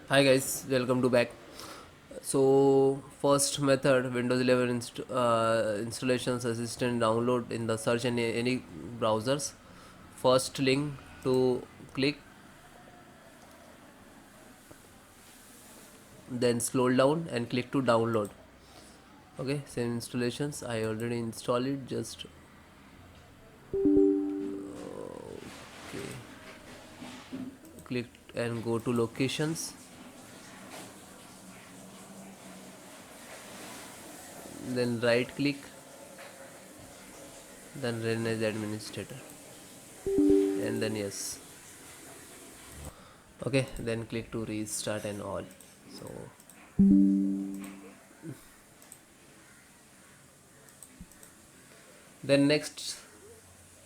Hi guys, welcome to back. So first method, Windows 11 installations assistant download in the search any browsers. First link to click, then scroll down and click to download. Okay, same installations. I already installed it. Just okay, click and go to locations. Then right click, then run as administrator, and then yes. Okay, then click to restart and all. So then next,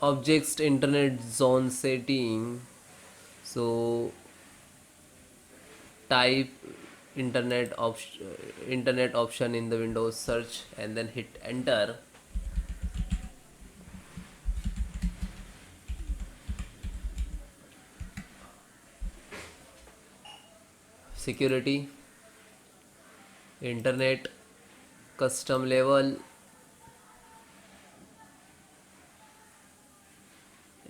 objects internet zone setting. So type internet option in the Windows search and then hit enter. Security, internet, custom level,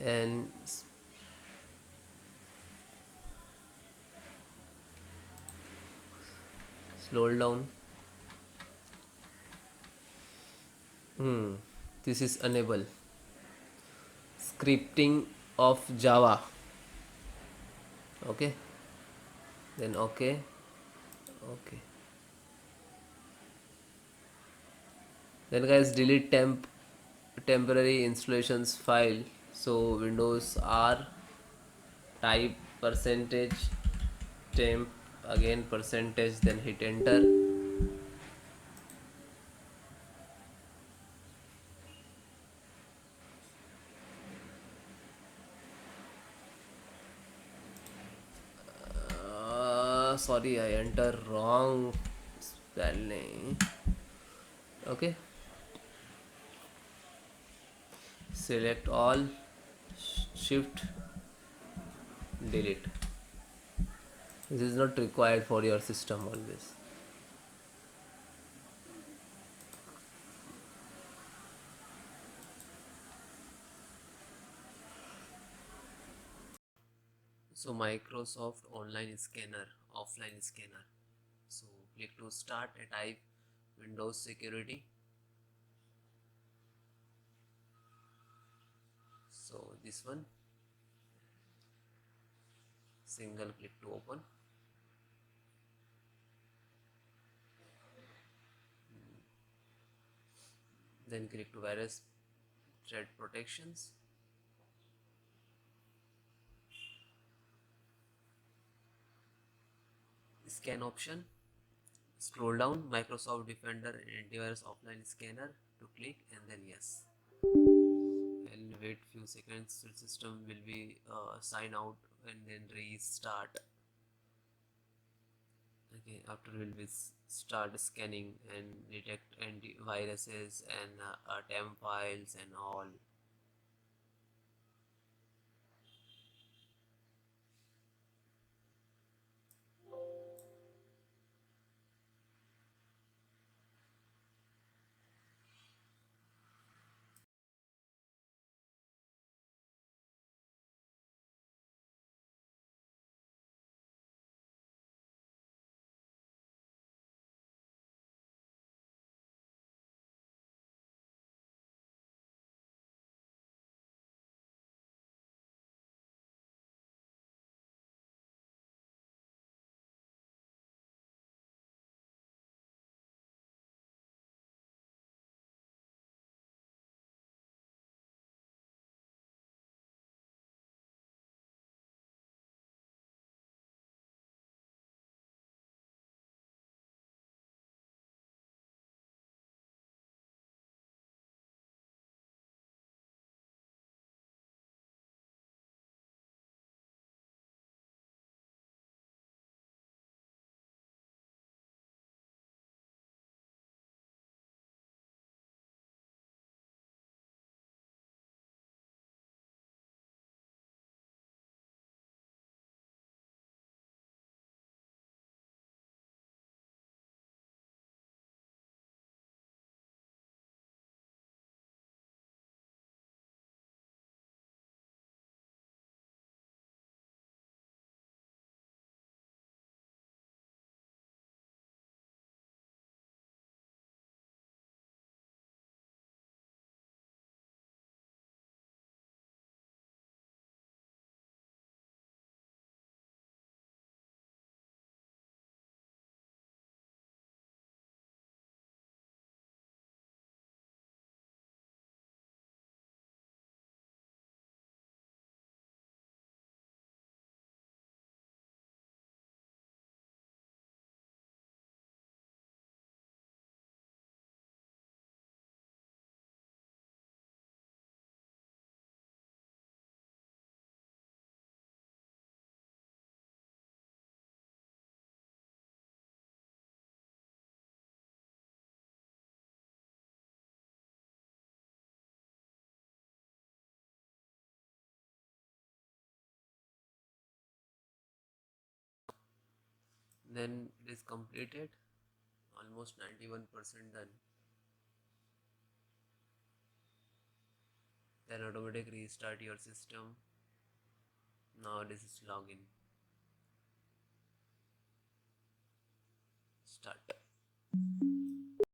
and scroll down. This is enable scripting of Java. Okay, then okay. Okay, then guys, delete temporary installations file. So Windows R, type percentage temp, again percentage, then hit enter. Sorry, I enter wrong spelling. Okay, select all, shift delete. This is not required for your system always. So Microsoft online scanner, offline scanner. So click to start and type Windows security. So this one, single click to open. Then click to virus threat protections. Scan option. Scroll down, Microsoft Defender and Antivirus Offline Scanner to click, and then yes. And wait few seconds, the system will be sign out and then restart. Okay, after will be start scanning and detect antiviruses and temp files and all. Then it is completed, almost 91% done. Then automatically restart your system. Now this is login. Start.